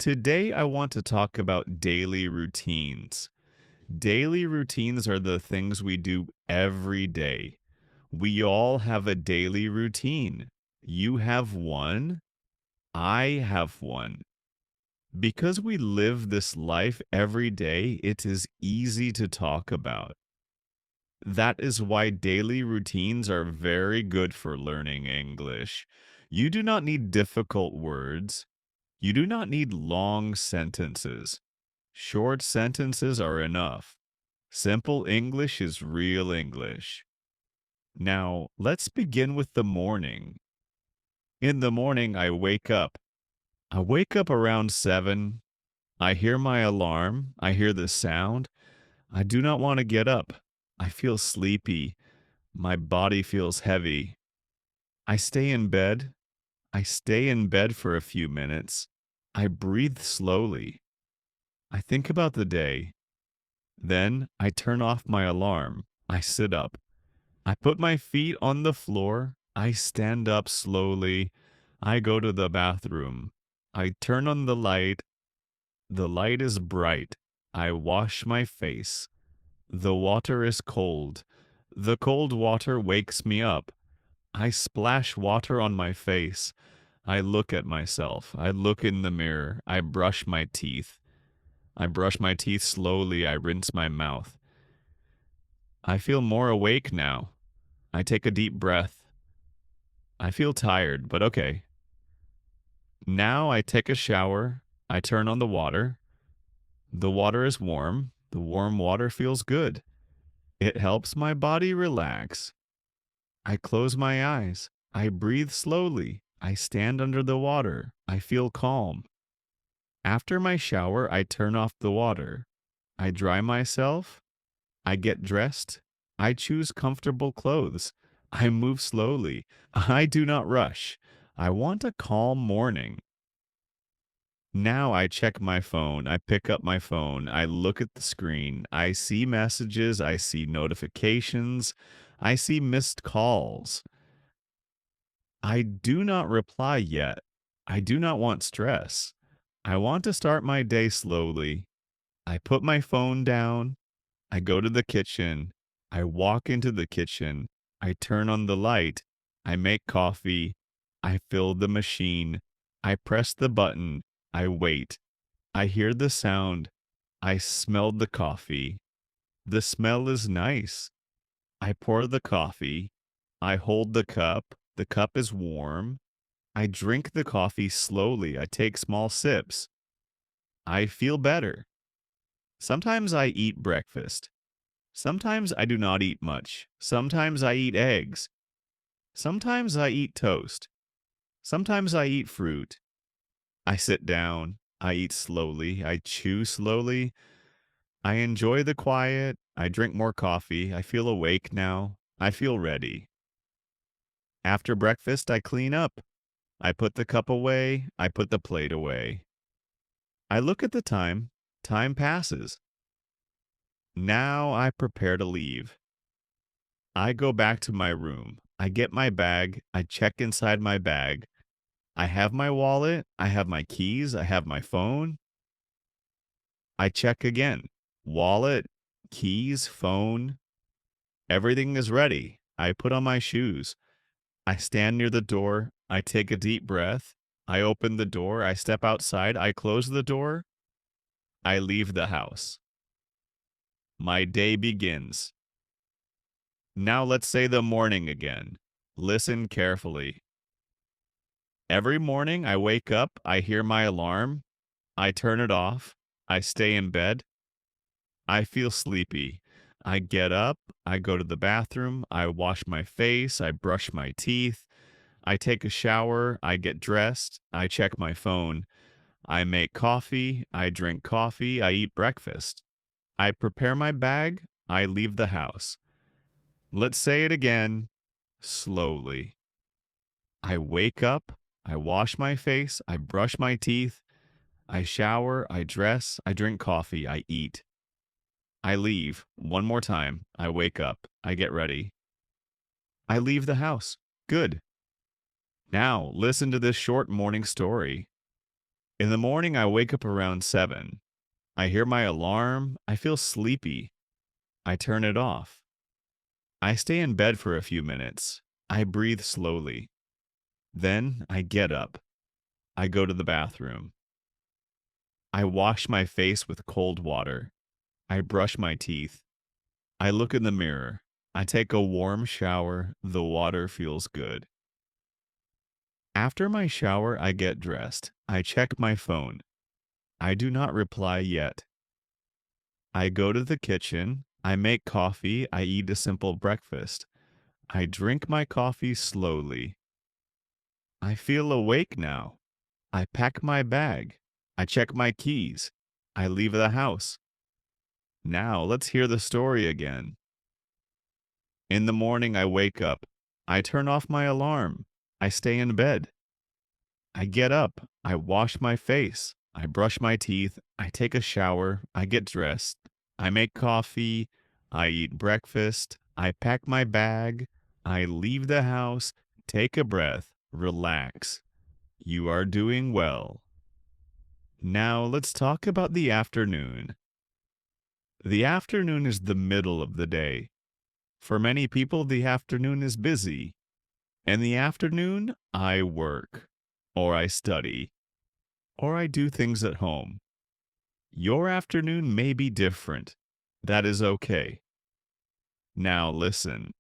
Today, I want to talk about daily routines. Daily routines are the things we do every day. We all have a daily routine. You have one, I have one. Because we live this life every day, it is easy to talk about. That is why daily routines are very good for learning English. You do not need difficult words. You do not need long sentences. Short sentences are enough. Simple English is real English. Now, let's begin with the morning. In the morning, I wake up. I wake up around 7. I hear my alarm. I hear the sound. I do not want to get up. I feel sleepy. My body feels heavy. I stay in bed. I stay in bed for a few minutes. I breathe slowly. I think about the day. Then I turn off my alarm. I sit up. I put my feet on the floor. I stand up slowly. I go to the bathroom. I turn on the light. The light is bright. I wash my face. The water is cold. The cold water wakes me up. I splash water on my face. I look at myself. I look in the mirror. I brush my teeth. I brush my teeth slowly. I rinse my mouth. I feel more awake now. I take a deep breath. I feel tired, but okay. Now I take a shower. I turn on the water. The water is warm. The warm water feels good. It helps my body relax. I close my eyes. I breathe slowly. I stand under the water. I feel calm. After my shower, I turn off the water. I dry myself. I get dressed. I choose comfortable clothes. I move slowly. I do not rush. I want a calm morning. Now I check my phone. I pick up my phone. I look at the screen. I see messages. I see notifications. I see missed calls. I do not reply yet. I do not want stress. I want to start my day slowly. I put my phone down. I go to the kitchen. I walk into the kitchen. I turn on the light. I make coffee. I fill the machine. I press the button. I wait. I hear the sound. I smell the coffee. The smell is nice. I pour the coffee. I hold the cup. The cup is warm. I drink the coffee slowly. I take small sips. I feel better. Sometimes I eat breakfast. Sometimes I do not eat much. Sometimes I eat eggs. Sometimes I eat toast. Sometimes I eat fruit. I sit down. I eat slowly. I chew slowly. I enjoy the quiet. I drink more coffee. I feel awake now. I feel ready. After breakfast, I clean up. I put the cup away. I put the plate away. I look at the time. Time passes. Now I prepare to leave. I go back to my room. I get my bag. I check inside my bag. I have my wallet. I have my keys. I have my phone. I check again. Wallet, keys, phone. Everything is ready. I put on my shoes. I stand near the door. I take a deep breath. I open the door. I step outside. I close the door. I leave the house. My day begins. Now let's say the morning again. Listen carefully. Every morning I wake up, I hear my alarm, I turn it off, I stay in bed, I feel sleepy. I get up, I go to the bathroom, I wash my face, I brush my teeth, I take a shower, I get dressed, I check my phone, I make coffee, I drink coffee, I eat breakfast. I prepare my bag, I leave the house. Let's say it again, slowly. I wake up, I wash my face, I brush my teeth, I shower, I dress, I drink coffee, I eat. I leave. One more time. I wake up. I get ready. I leave the house. Good. Now, listen to this short morning story. In the morning, I wake up around 7. I hear my alarm. I feel sleepy. I turn it off. I stay in bed for a few minutes. I breathe slowly. Then I get up. I go to the bathroom. I wash my face with cold water. I brush my teeth. I look in the mirror. I take a warm shower. The water feels good. After my shower, I get dressed. I check my phone. I do not reply yet. I go to the kitchen. I make coffee. I eat a simple breakfast. I drink my coffee slowly. I feel awake now. I pack my bag. I check my keys. I leave the house. Now let's hear the story again. In the morning, I wake up. I turn off my alarm. I stay in bed. I get up. I wash my face. I brush my teeth. I take a shower. I get dressed. I make coffee. I eat breakfast. I pack my bag. I leave the house. Take a breath. Relax. You are doing well. Now let's talk about the afternoon. The afternoon is the middle of the day. For many people, the afternoon is busy. In the afternoon, I work, or I study, or I do things at home. Your afternoon may be different. That is okay. Now listen.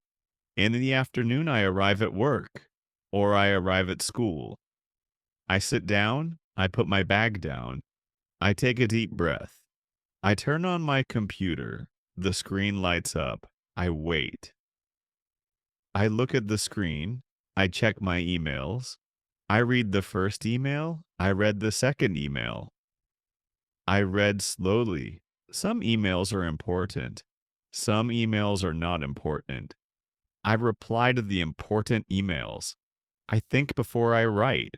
In the afternoon, I arrive at work, or I arrive at school. I sit down, I put my bag down, I take a deep breath. I turn on my computer. The screen lights up. I wait. I look at the screen. I check my emails. I read the first email. I read the second email. I read slowly. Some emails are important. Some emails are not important. I reply to the important emails. I think before I write.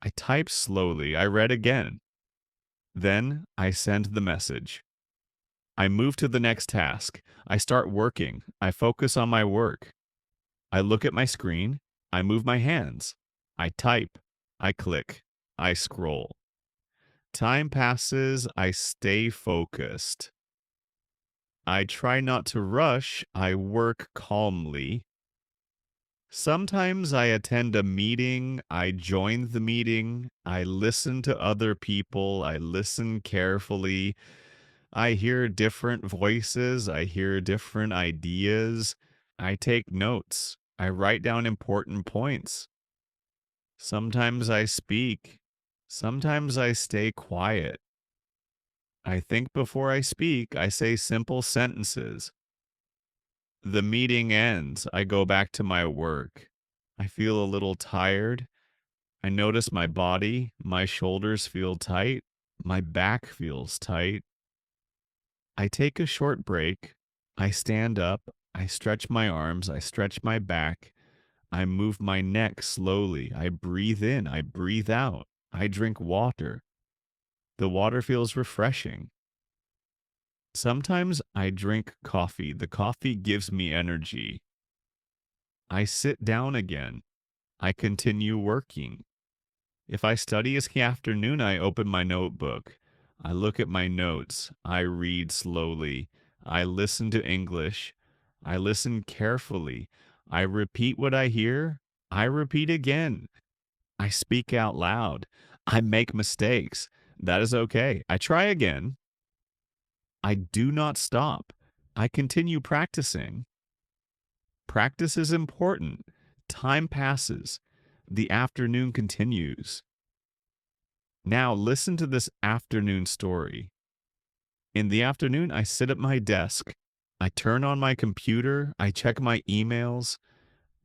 I type slowly. I read again. Then I send the message. I move to the next task. I start working. I focus on my work. I look at my screen. I move my hands. I type. I click. I scroll. Time passes. I stay focused. I try not to rush. I work calmly. Sometimes I attend a meeting. I join the meeting. I listen to other people. I listen carefully. I hear different voices. I hear different ideas. I take notes. I write down important points. Sometimes I speak. Sometimes I stay quiet. I think before I speak. I say simple sentences. The meeting ends. I go back to my work. I feel a little tired. I notice my body. My shoulders feel tight. My back feels tight. I take a short break. I stand up. I stretch my arms. I stretch my back. I move my neck slowly. I breathe in. I breathe out. I drink water. The water feels refreshing. Sometimes I drink coffee. The coffee gives me energy. I sit down again. I continue working. If I study in the afternoon, I open my notebook. I look at my notes. I read slowly. I listen to English. I listen carefully. I repeat what I hear. I repeat again. I speak out loud. I make mistakes. That is okay. I try again. I do not stop. I continue practicing. Practice is important. Time passes. The afternoon continues. Now listen to this afternoon story. In the afternoon, I sit at my desk. I turn on my computer. I check my emails.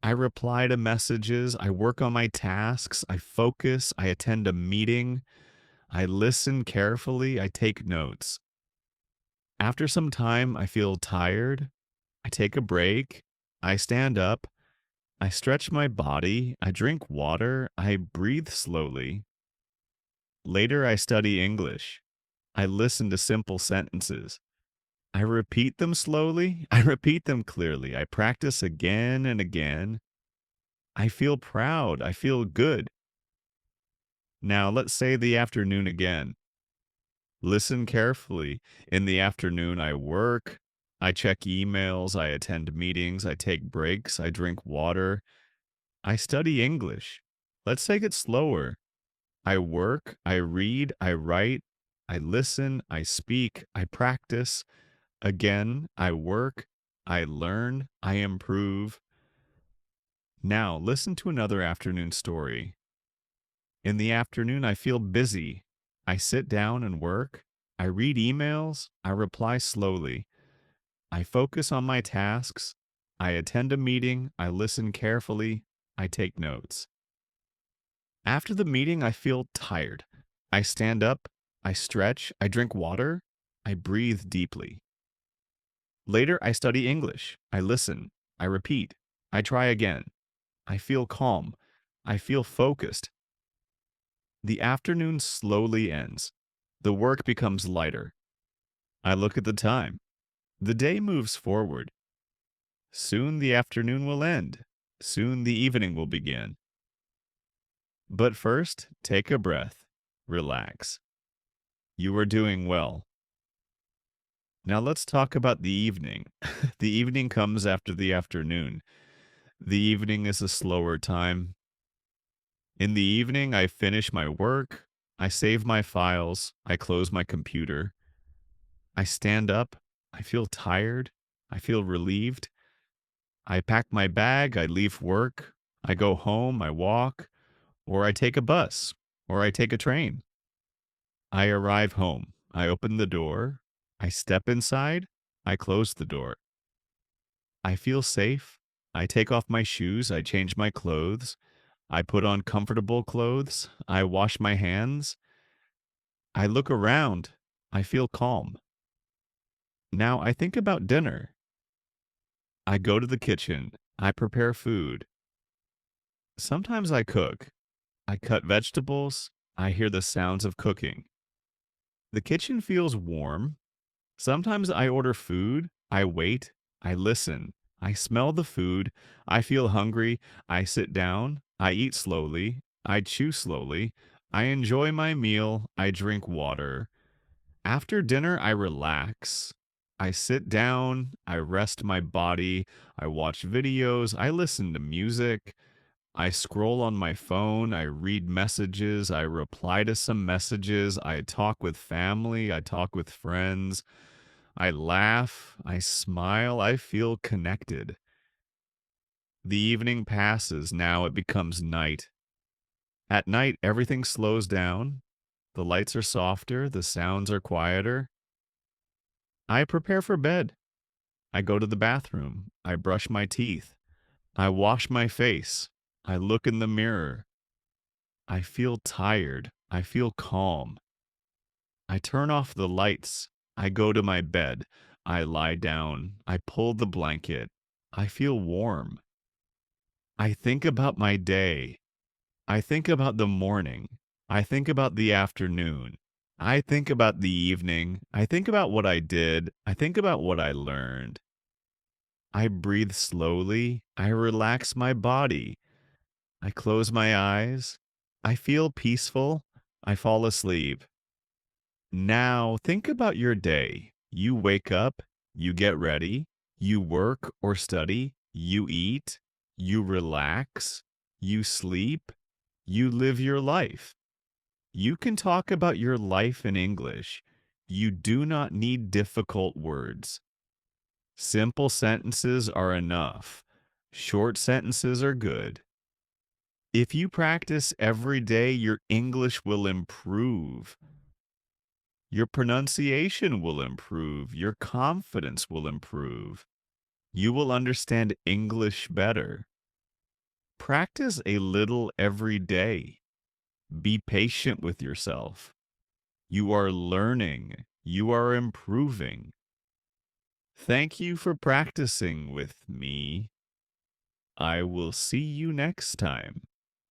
I reply to messages. I work on my tasks. I focus. I attend a meeting. I listen carefully. I take notes. After some time, I feel tired. I take a break. I stand up. I stretch my body. I drink water. I breathe slowly. Later, I study English. I listen to simple sentences. I repeat them slowly. I repeat them clearly. I practice again and again. I feel proud. I feel good. Now, let's say the afternoon again. Listen carefully. In the afternoon, I work, I check emails, I attend meetings, I take breaks, I drink water, I study English. Let's take it slower. I work, I read, I write, I listen, I speak, I practice. Again, I work, I learn, I improve. Now, listen to another afternoon story. In the afternoon, I feel busy. I sit down and work. I read emails. I reply slowly. I focus on my tasks. I attend a meeting. I listen carefully. I take notes. After the meeting, I feel tired. I stand up. I stretch. I drink water. I breathe deeply. Later, I study English. I listen. I repeat. I try again. I feel calm. I feel focused. The afternoon slowly ends. The work becomes lighter. I look at the time. The day moves forward. Soon the afternoon will end. Soon the evening will begin. But first, take a breath. Relax. You are doing well. Now let's talk about the evening. The evening comes after the afternoon. The evening is a slower time. In the evening, I finish my work. I save my files. I close my computer. I stand up. I feel tired. I feel relieved. I pack my bag. I leave work. I go home. I walk, or I take a bus, or I take a train. I arrive home. I open the door. I step inside. I close the door. I feel safe. I take off my shoes. I change my clothes. I put on comfortable clothes. I wash my hands. I look around. I feel calm. Now I think about dinner. I go to the kitchen. I prepare food. Sometimes I cook. I cut vegetables. I hear the sounds of cooking. The kitchen feels warm. Sometimes I order food. I wait. I listen. I smell the food. I feel hungry. I sit down. I eat slowly. I chew slowly. I enjoy my meal. I drink water. After dinner, I relax. I sit down. I rest my body. I watch videos. I listen to music. I scroll on my phone, I read messages, I reply to some messages, I talk with family, I talk with friends, I laugh, I smile, I feel connected. The evening passes, now it becomes night. At night, everything slows down, the lights are softer, the sounds are quieter. I prepare for bed. I go to the bathroom, I brush my teeth, I wash my face, I look in the mirror. I feel tired. I feel calm. I turn off the lights. I go to my bed. I lie down. I pull the blanket. I feel warm. I think about my day. I think about the morning. I think about the afternoon. I think about the evening. I think about what I did. I think about what I learned. I breathe slowly. I relax my body. I close my eyes. I feel peaceful. I fall asleep. Now, think about your day. You wake up, you get ready, you work or study, you eat, you relax, you sleep, you live your life. You can talk about your life in English. You do not need difficult words. Simple sentences are enough. Short sentences are good. If you practice every day, your English will improve. Your pronunciation will improve. Your confidence will improve. You will understand English better. Practice a little every day. Be patient with yourself. You are learning. You are improving. Thank you for practicing with me. I will see you next time.